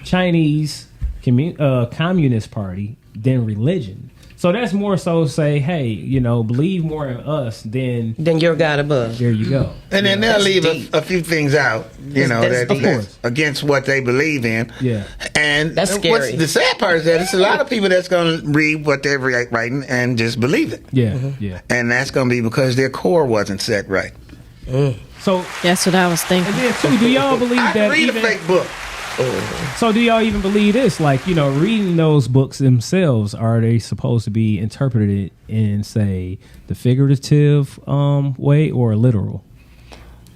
Chinese Communist Party, than religion. So that's more so say, hey, believe more in us than your God above. There you go. And then they'll leave a few things out, that's against what they believe in. Yeah. And that's scary. The sad part is that it's a lot of people that's going to read what they're writing and just believe it. Yeah, yeah. And that's going to be because their core wasn't set right. So that's what I was thinking. And then too, do y'all believe that read a fake book? So do y'all even believe this? Like, reading those books themselves, are they supposed to be interpreted in, say, the figurative way or literal?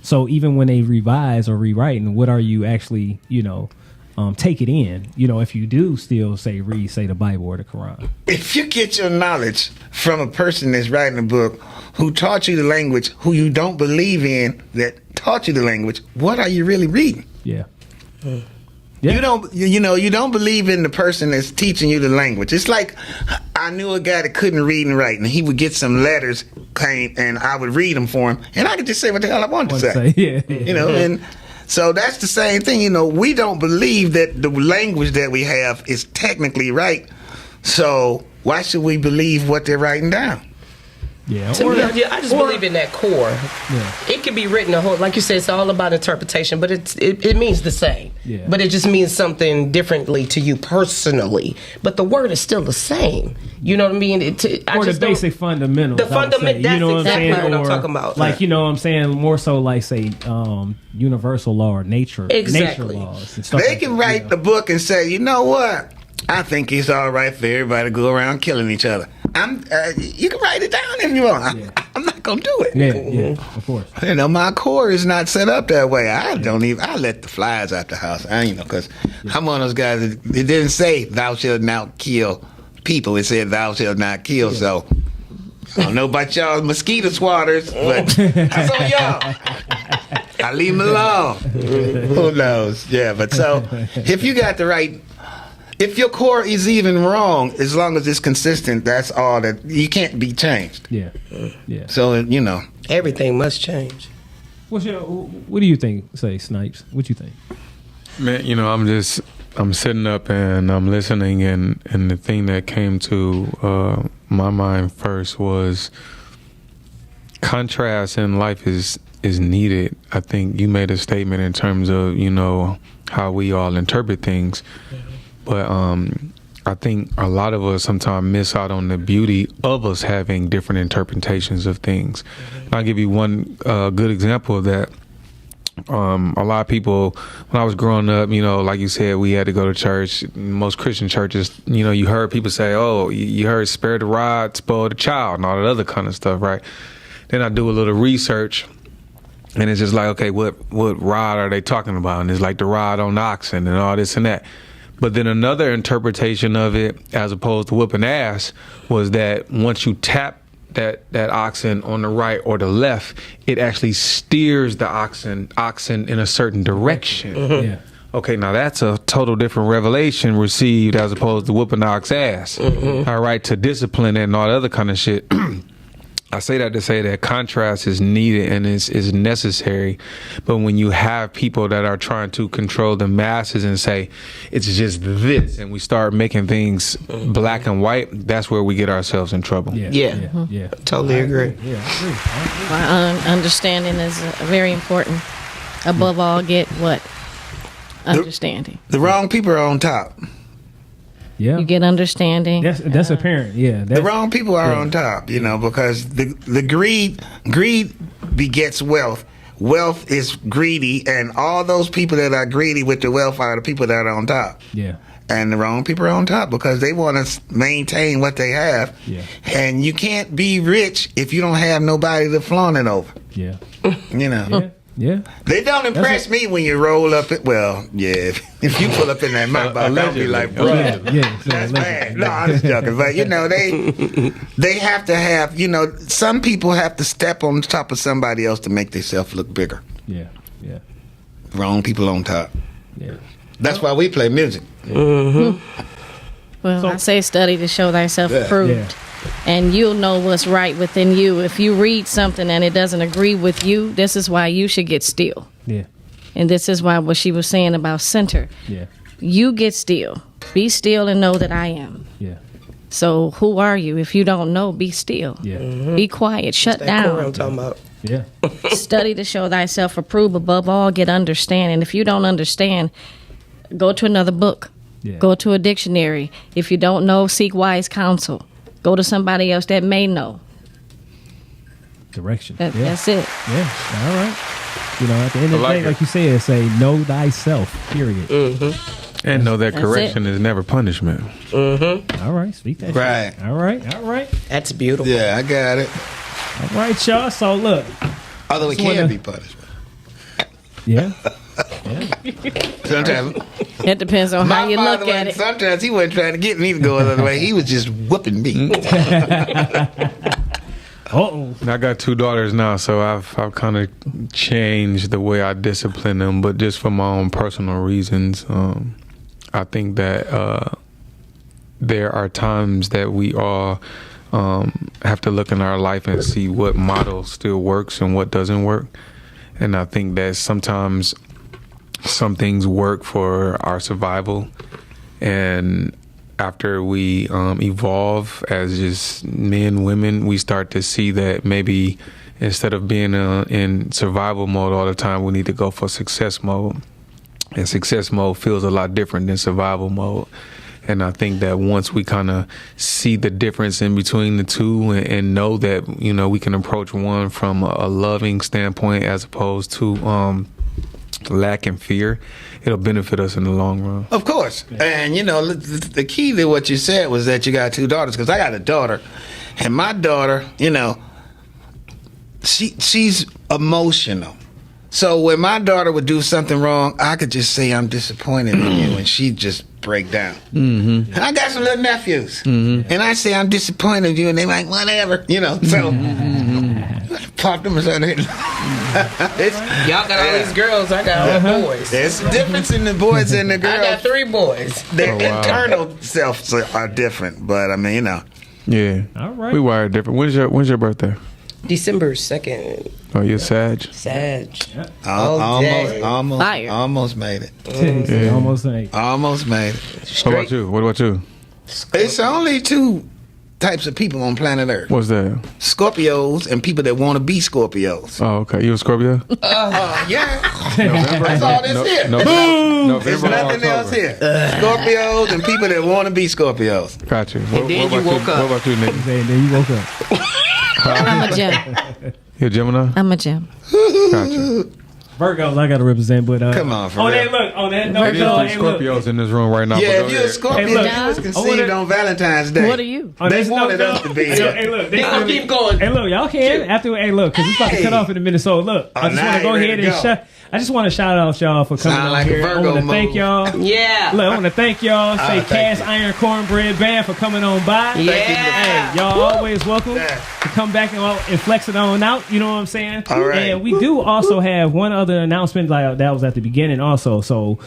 So even when they revise or rewriting, what are you actually, take it in? If you do still read, say, the Bible or the Quran. If you get your knowledge from a person that's writing a book who taught you the language, who you don't believe in, that taught you the language, what are you really reading? Yeah. Yeah. You don't believe in the person that's teaching you the language. It's like I knew a guy that couldn't read and write, and he would get some letters and I would read them for him, and I could just say what the hell I wanted to say. Yeah. And so that's the same thing. We don't believe that the language that we have is technically right. So why should we believe what they're writing down? Yeah, I just believe in that core. Yeah. It can be written like you said, it's all about interpretation, but it means the same. Yeah. But it just means something differently to you personally. But the word is still the same. You know what I mean? Or the basic fundamentals. The fundamental. That's exactly what I'm talking about. Like, what I'm saying, more so like, say, universal law or nature. Exactly. Nature laws and stuff. They can write the book and say, you know what? I think it's all right for everybody to go around killing each other. You can write it down if you want. I'm not gonna do it. Yeah, of course. My core is not set up that way. I let the flies out the house. Because I'm one of those guys that it didn't say thou shalt not kill people. It said thou shalt not kill. So I don't know about y'all mosquito swatters, but that's on y'all. I leave them alone. Who knows? Yeah, but so if you got the right. If your core is even wrong, as long as it's consistent, that's all that you can't be changed. Yeah. So everything must change. What do you think? Say, Snipes. What you think? Man, I'm sitting up and I'm listening, and the thing that came to my mind first was contrast in life is needed. I think you made a statement in terms of how we all interpret things. But I think a lot of us sometimes miss out on the beauty of us having different interpretations of things. And I'll give you one good example of that. A lot of people, when I was growing up, like you said, we had to go to church. Most Christian churches, you heard people say, oh, you heard spare the rod, spoil the child, and all that other kind of stuff, right? Then I do a little research. And it's just like, okay, what rod are they talking about? And it's like the rod on the oxen and all this and that. But then another interpretation of it, as opposed to whooping ass, was that once you tap that oxen on the right or the left, it actually steers the oxen in a certain direction. Mm-hmm. Yeah. Okay, now that's a total different revelation received as opposed to whooping ox ass. Mm-hmm. All right, to discipline it and all that other kind of shit. I say that to say that contrast is needed and is necessary. But when you have people that are trying to control the masses and say, it's just this, and we start making things black and white, that's where we get ourselves in trouble. Yeah. Totally agree. Yeah, I agree. Understanding is very important. Above all, get what? Understanding. The wrong people are on top. Yeah. You get understanding. That's apparent. Yeah. The wrong people are on top, because the greed begets wealth. Wealth is greedy, and all those people that are greedy with the wealth are the people that are on top. Yeah. And the wrong people are on top because they want to maintain what they have. Yeah. And you can't be rich if you don't have nobody to flaunt it over. Yeah. Yeah. They don't impress me when you roll up it. Well, yeah. If you pull up in that mouth, I'll be like, bro, that's bad. No, I'm just joking. But they have to have. Some people have to step on top of somebody else to make themselves look bigger. Yeah. Wrong people on top. Yeah. That's why we play music. Mm-hmm. Well, I say study to show thyself approved. Yeah. And you'll know what's right within you. If you read something and it doesn't agree with you, this is why you should get still. Yeah. And this is why what she was saying about center. Yeah. You get still. Be still and know that I am. Yeah. So who are you? If you don't know, be still. Yeah. Be quiet. Shut That down. core I'm talking about. Yeah. Study to show thyself approved. Above all, get understanding. If you don't understand, go to another book. Yeah. Go to a dictionary. If you don't know, seek wise counsel. Go to somebody else that may know. Direction. That's it. Yeah. All right. You know, at the end of the day, like you said, say know thyself. Period. And know that That's correction is never punishment. All right. Speak that. Right. Shit. All right. All right. That's beautiful. Yeah, I got it. All right, y'all. So look. Although it Just wanna- can be punishment. Yeah. Sometimes. It depends on how My you father look at wasn't- it. Sometimes he wasn't trying to get me to go another way. He was just whooping me. Uh-oh. I got 2 daughters now, so I've kind of changed the way I discipline them, but just for my own personal reasons. I think that there are times that we all have to look in our life and see what model still works and what doesn't work. And I think that sometimes some things work for our survival, and after we evolve as just men, women, we start to see that maybe instead of being in survival mode all the time, we need to go for success mode. And success mode feels a lot different than survival mode. And I think that once we kind of see the difference in between the two and know that, you know, we can approach one from a loving standpoint as opposed to lack and fear, it'll benefit us in the long run. Of course. And, you know, the key to what you said was that you got 2 daughters, because I got a daughter. And my daughter, you know, she's emotional. So when my daughter would do something wrong, I could just say, I'm disappointed in you, and she'd just break down. And I got some little nephews, and I say, I'm disappointed in you, and they're like, whatever, you know. So pop them or something. Y'all got all these girls. I got all boys. There's a difference in the boys and the girls. I got 3 boys. Their internal selves are different, but I mean, you know. Yeah. All right. We wired different. When's your birthday? December 2nd. Oh, you're Sag? Sag. All day. Fire. Almost made it. Yeah. Almost like. Almost made it. What about you? What about you? It's only 2 types of people on planet Earth. What's that? Scorpios and people that want to be Scorpios. Oh, okay. You a Scorpio? Yeah. November? That's all this here. November, There's nothing else here. Scorpios and people that want to be Scorpios. Gotcha. And then you woke up. What about you, Nick? And then you woke up. I'm a gem. You a Gemini? I'm a gem. Gotcha. Virgos, I got to represent, but Come on, for on real. that look, on that note, It is 3 Scorpios in this room right now. Yeah, but if go you're a ahead. Scorpio, Hey, look, you was I conceived wanna- on Valentine's Day. What are you? On They this wanted note, us to be though- here. Hey, look, They gonna keep going. Hey, look, y'all can after. Hey, look, because it's about to cut off in a minute. So look, I just now want to you go ready ahead to and go. shout. I just want to shout out y'all for coming Sound on like a here. I Virgo want to thank move. y'all. Yeah. Look, I want to thank y'all. Say thank Cast you. Iron Cornbread Band for coming on by. Yeah. Hey, y'all always welcome Yeah. to come back and flex it on out. You know what I'm saying? All right. And we do also have one other announcement like that was at the beginning also. So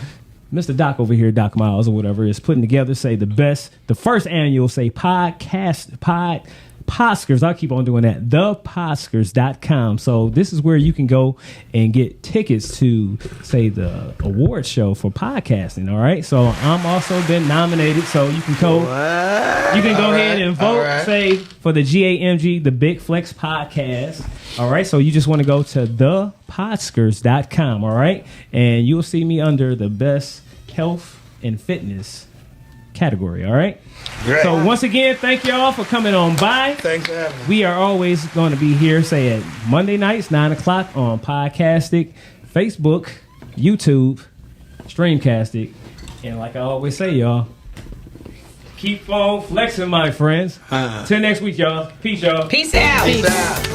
Mr. Doc over here, Doc Miles or whatever, is putting together the first annual Podskers. I'll keep on doing that. Thepodskers.com. So this is where you can go and get tickets to say the award show for podcasting. All right. So I'm also been nominated. So you can go. You can go ahead and vote. Say for the G.A.M.G. the Big Flex Podcast. All right. So you just want to go to thepodskers.com. All right. And you'll see me under the best health and fitness category. All right. Great. So once again, thank y'all for coming on by. Thanks for having me. We are always going to be here, say at Monday nights, 9:00 on Podcastic, Facebook, YouTube, Streamcastic, and like I always say, y'all, keep on flexing, my friends. Till next week, y'all. Peace, y'all. Peace out. Peace out.